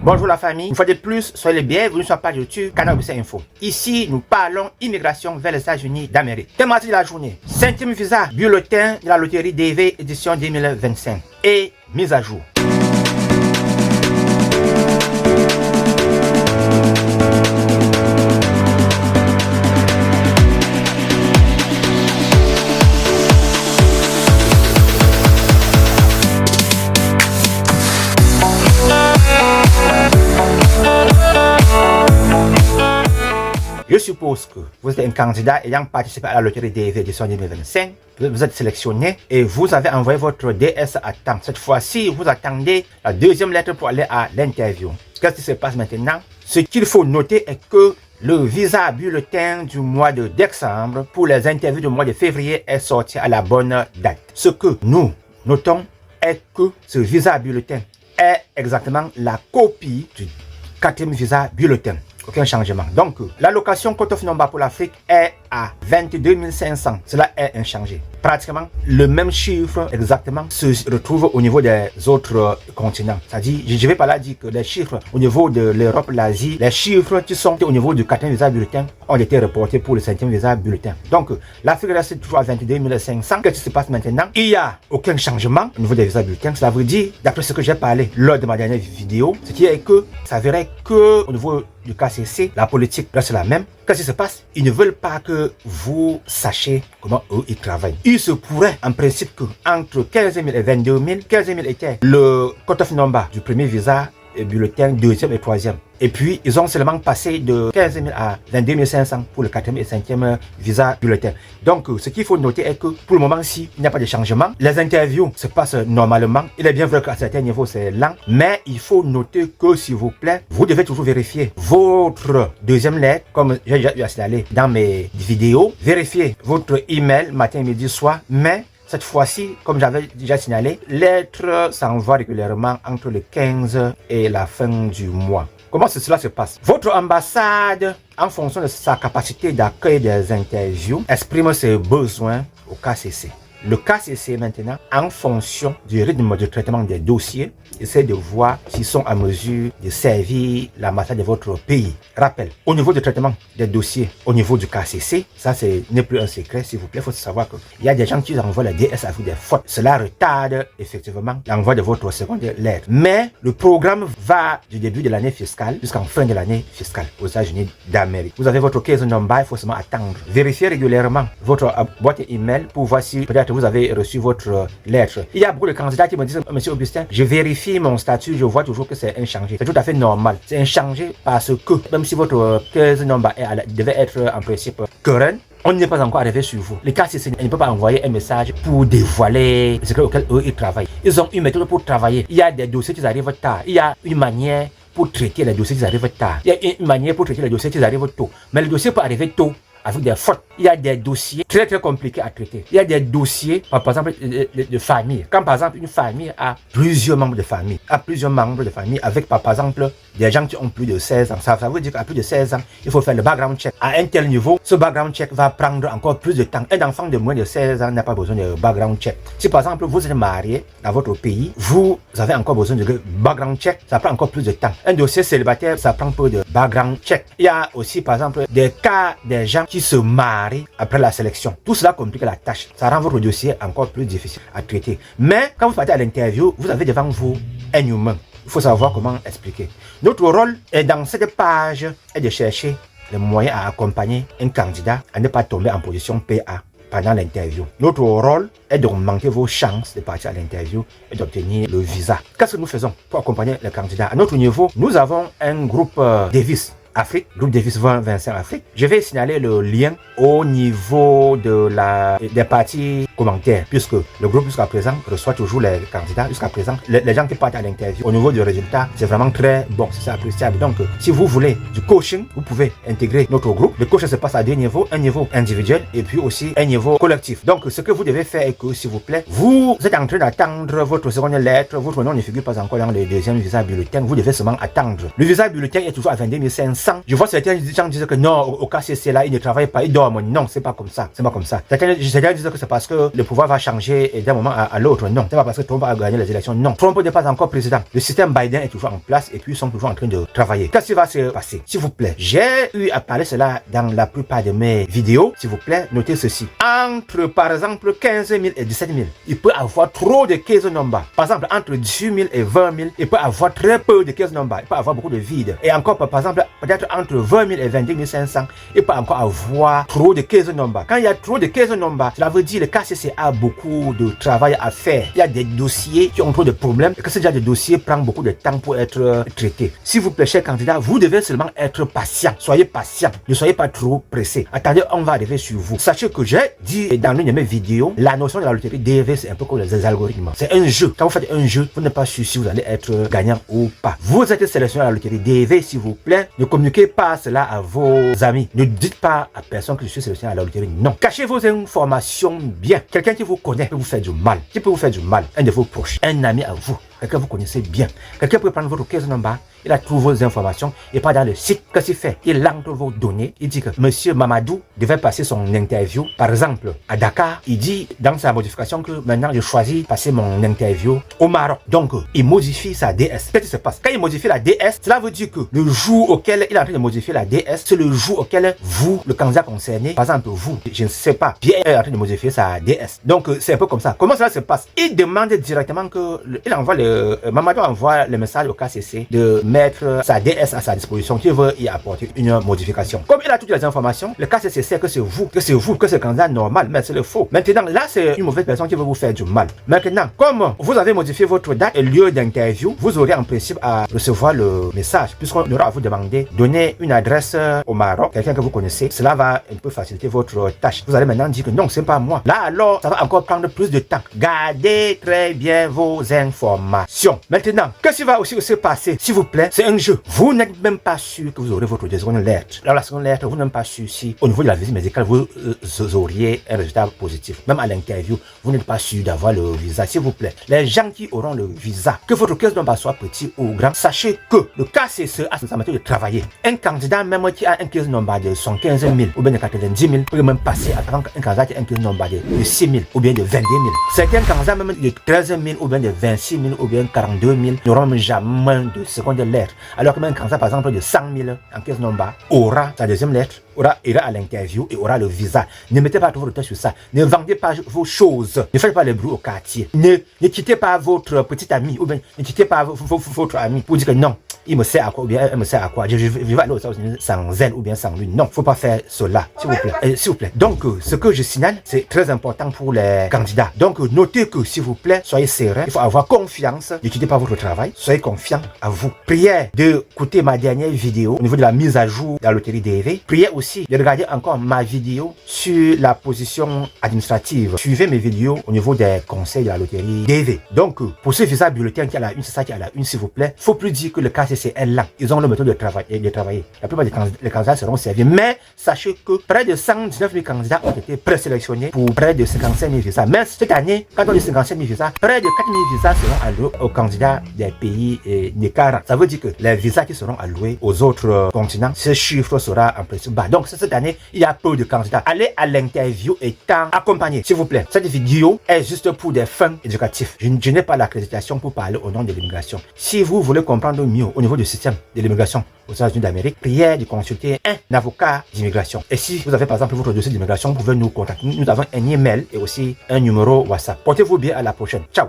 Bonjour la famille, une fois de plus, soyez les bienvenus sur la page YouTube Canal ABC Info. Ici, nous parlons immigration vers les États-Unis d'Amérique. Thématique de la journée, 5e visa, bulletin de la loterie DV édition 2025 et mise à jour. Je suppose que vous êtes un candidat ayant participé à la loterie DV édition 2025. Vous êtes sélectionné et vous avez envoyé votre DS à temps. Cette fois-ci, vous attendez la deuxième lettre pour aller à l'interview. Qu'est-ce qui se passe maintenant? Ce qu'il faut noter est que le visa bulletin du mois de décembre pour les interviews du mois de février est sorti à la bonne date. Ce que nous notons est que ce visa bulletin est exactement la copie du 4e visa bulletin. Aucun changement. Donc, l'allocation cut-off number pour l'Afrique est à 22 500. Cela est inchangé. Pratiquement, le même chiffre exactement se retrouve au niveau des autres continents. C'est-à-dire, je vais pas là dire que les chiffres au niveau de l'Europe, l'Asie, les chiffres qui sont au niveau du 4e visa bulletin ont été reportés pour le 5e visa bulletin. Donc, l'Afrique reste toujours à 22 500. Qu'est-ce qui se passe maintenant? Il n'y a aucun changement au niveau des visas bulletins. Cela veut dire, d'après ce que j'ai parlé lors de ma dernière vidéo, ce qui est que ça verrait que au niveau du KCC, la politique reste la même. Qu'est-ce qui se passe? Ils ne veulent pas que vous sachiez comment eux ils travaillent. Il se pourrait en principe que entre 15 000 et 22 000, 15 000 était le cut-off number du premier visa et bulletin, deuxième et troisième. Et puis, ils ont seulement passé de 15 000 à 22 500 pour le 4e et 5e visa bulletin. Donc, ce qu'il faut noter est que pour le moment-ci, il n'y a pas de changement. Les interviews se passent normalement. Il est bien vrai qu'à certains niveaux, c'est lent. Mais il faut noter que, s'il vous plaît, vous devez toujours vérifier votre deuxième lettre, comme j'ai déjà eu à signaler dans mes vidéos. Vérifiez votre email matin, midi, soir. Mais cette fois-ci, comme j'avais déjà signalé, lettre s'envoie régulièrement entre le 15 et la fin du mois. Comment cela se passe? Votre ambassade, en fonction de sa capacité d'accueil des interviews, exprime ses besoins au KCC. Le KCC maintenant, en fonction du rythme de traitement des dossiers, essaie de voir s'ils sont en mesure de servir l'ambassade de votre pays. Rappel, au niveau du traitement des dossiers, au niveau du KCC, ça n'est plus un secret, s'il vous plaît, il faut savoir qu'il y a des gens qui envoient la DS avec des fautes. Cela retarde effectivement l'envoi de votre seconde lettre. Mais le programme va du début de l'année fiscale jusqu'en fin de l'année fiscale aux États-Unis d'Amérique. Vous avez votre case number, il faut seulement attendre. Vérifiez régulièrement votre boîte email pour voir si peut-être vous avez reçu votre lettre. Il y a beaucoup de candidats qui me disent, Monsieur Augustin, je vérifie mon statut, je vois toujours que c'est inchangé. C'est tout à fait normal. C'est inchangé parce que même si votre case number devait être en principe current, on n'est pas encore arrivé sur vous. Les KCC ne peuvent pas envoyer un message pour dévoiler les secrets auxquels eux ils travaillent. Ils ont une méthode pour travailler. Il y a des dossiers qui arrivent tard. Il y a une manière pour traiter les dossiers qui arrivent tard. Il y a une manière pour traiter les dossiers qui arrivent tôt. Mais le dossier peut arriver tôt avec des fautes. Il y a des dossiers très compliqués à traiter. Il y a des dossiers, par exemple, de famille. Quand par exemple une famille a plusieurs membres de famille, avec par exemple des gens qui ont plus de 16 ans. Ça veut dire qu'à plus de 16 ans, il faut faire le background check. À un tel niveau, ce background check va prendre encore plus de temps. Un enfant de moins de 16 ans n'a pas besoin de background check. Si par exemple vous êtes marié dans votre pays, vous avez encore besoin de background check, ça prend encore plus de temps. Un dossier célibataire, ça prend peu de background check. Il y a aussi par exemple des cas des gens qui se marient après la sélection. Tout cela complique la tâche. Ça rend votre dossier encore plus difficile à traiter. Mais quand vous partez à l'interview, vous avez devant vous un humain. Il faut savoir comment expliquer. Notre rôle est dans cette page est de chercher les moyens à accompagner un candidat à ne pas tomber en position PA pendant l'interview. Notre rôle est d'augmenter vos chances de partir à l'interview et d'obtenir le visa. Qu'est-ce que nous faisons pour accompagner les candidats? À notre niveau, nous avons un groupe Davis Afrique, groupe Davis 2025 Afrique. Je vais signaler le lien au niveau des parties commentaires, puisque le groupe jusqu'à présent reçoit toujours les candidats. Jusqu'à présent, les gens qui partent à l'interview, au niveau du résultat, c'est vraiment très bon, c'est appréciable. Donc, si vous voulez du coaching, vous pouvez intégrer notre groupe. Le coaching se passe à deux niveaux, un niveau individuel et puis aussi un niveau collectif. Donc, ce que vous devez faire est que, s'il vous plaît, vous êtes en train d'attendre votre seconde lettre, votre nom ne figure pas encore dans le deuxième visa bulletin, vous devez seulement attendre. Le visa bulletin est toujours à 22 500. Je vois certains gens disent que non, au KCC là, ils ne travaillent pas, ils dorment. Non, c'est pas comme ça. C'est pas comme ça. Certains disent que c'est parce que que le pouvoir va changer d'un moment à l'autre. Non, c'est pas parce que Trump a gagné les élections. Non, Trump n'est pas encore président. Le système Biden est toujours en place et puis ils sont toujours en train de travailler. Qu'est-ce qui va se passer? S'il vous plaît, j'ai eu à parler cela dans la plupart de mes vidéos. S'il vous plaît, notez ceci. Entre, par exemple, 15 000 et 17 000, il peut avoir trop de case number. Par exemple, entre 18 000 et 20 000, il peut avoir très peu de case number. Il peut avoir beaucoup de vide. Et encore, par exemple, peut-être entre 20 000 et 22 500, il peut encore avoir trop de case number. Quand il y a trop de case number, cela veut dire que le KCC a beaucoup de travail à faire. Il y a des dossiers qui ont trop de problèmes et que ce genre de dossier prend beaucoup de temps pour être traité. S'il vous plaît, chers candidats, vous devez seulement être patient. Soyez patient. Ne soyez pas trop pressé. Attendez, on va arriver sur vous. Sachez que j'ai dit dans l'une de mes vidéos, la notion de la loterie DV, c'est un peu comme les algorithmes. C'est un jeu. Quand vous faites un jeu, vous n'êtes pas sûr si vous allez être gagnant ou pas. Vous êtes sélectionné à la loterie DV, s'il vous plaît. Ne communiquez pas cela à vos amis. Ne dites pas à personne que je suis sélectionné à la loterie. Non. Cachez vos informations bien. Quelqu'un qui vous connaît peut vous faire du mal. Qui peut vous faire du mal? Un de vos proches. Un ami à vous. Quelqu'un que vous connaissez bien. Quelqu'un peut prendre votre case number, il a trouvé vos informations et pas dans le site. Qu'est-ce qu'il fait? Il entre vos données. Il dit que Monsieur Mamadou devait passer son interview, par exemple, à Dakar. Il dit dans sa modification que maintenant je choisis de passer mon interview au Maroc. Donc, il modifie sa DS. Qu'est-ce qui se passe? Quand il modifie la DS, cela veut dire que le jour auquel il est en train de modifier la DS, c'est le jour auquel vous, le candidat concerné, par exemple vous, je ne sais pas, Pierre est en train de modifier sa DS. Donc, c'est un peu comme ça. Comment cela se passe? Il demande directement que, il envoie Mamadou envoie le message au KCC de mettre sa DS à sa disposition, qui veut y apporter une modification. Comme il a toutes les informations, le KCC sait que c'est vous, que c'est le candidat normal, mais c'est le faux. Maintenant, là, c'est une mauvaise personne qui veut vous faire du mal. Maintenant, comme vous avez modifié votre date et lieu d'interview, vous aurez en principe à recevoir le message, puisqu'on aura à vous demander de donner une adresse au Maroc, quelqu'un que vous connaissez. Cela va un peu faciliter votre tâche. Vous allez maintenant dire que non, c'est pas moi. Là, alors, ça va encore prendre plus de temps. Gardez très bien vos informations. Maintenant, qu'est-ce qui va aussi se passer? S'il vous plaît, c'est un jeu. Vous n'êtes même pas sûr que vous aurez votre seconde lettre. Dans la seconde lettre, vous n'êtes même pas sûr si au niveau de la visite médicale, vous auriez un résultat positif. Même à l'interview, vous n'êtes pas sûr d'avoir le visa. S'il vous plaît, les gens qui auront le visa, que votre case number soit petit ou grand, sachez que le KCC a sa manière de travailler. Un candidat même qui a un case number de 115 000 ou bien de 90 000 peut même passer à un candidat qui a un case number de 6 000 ou bien de 22 000. Certains candidats même de 13 000 ou bien de 26 000 ou bien 42 000 n'auront même jamais de seconde lettre. Alors que même un candidat par exemple de 100 000 en case number aura sa deuxième lettre, ira à l'interview et aura le visa. Ne mettez pas trop votre temps sur ça. Ne vendez pas vos choses. Ne faites pas les bruits au quartier. Ne quittez pas votre petit ami ou bien ne quittez pas votre ami pour dire que non, il me sert à quoi ou bien elle me sert à quoi. Je vais aller aux États-Unis sans elle ou bien sans lui. Non, faut pas faire cela, s'il vous plaît. S'il vous plaît. Donc, ce que je signale, c'est très important pour les candidats. Donc, notez que, s'il vous plaît, soyez serein. Il faut avoir confiance. Ne quittez pas votre travail. Soyez confiant à vous. Priez d'écouter ma dernière vidéo au niveau de la mise à jour de la loterie DV. Priez aussi de regarder encore ma vidéo sur la position administrative. Suivez mes vidéos au niveau des conseils de la loterie DV. Donc, pour ce visa bulletin qui a la une, c'est ça qui a la une, s'il vous plaît. Faut plus dire que le KCC est là. Ils ont leur méthode de travailler. La plupart des candidats seront servis. Mais sachez que près de 119 000 candidats ont été présélectionnés pour près de 55 000 visas. Mais cette année, quand on dit 55 000 visas, près de 4 000 visas seront alloués aux candidats des pays d'écart. Ça veut dire que les visas qui seront alloués aux autres continents, ce chiffre sera en principe bas. Donc cette année, il y a peu de candidats. Allez à l'interview étant accompagné. S'il vous plaît, cette vidéo est juste pour des fins éducatifs. Je n'ai pas l'accréditation pour parler au nom de l'immigration. Si vous voulez comprendre mieux au niveau du système de l'immigration aux États-Unis d'Amérique, priez de consulter un avocat d'immigration. Et si vous avez par exemple votre dossier d'immigration, vous pouvez nous contacter. Nous avons un email et aussi un numéro WhatsApp. Portez-vous bien, à la prochaine. Ciao.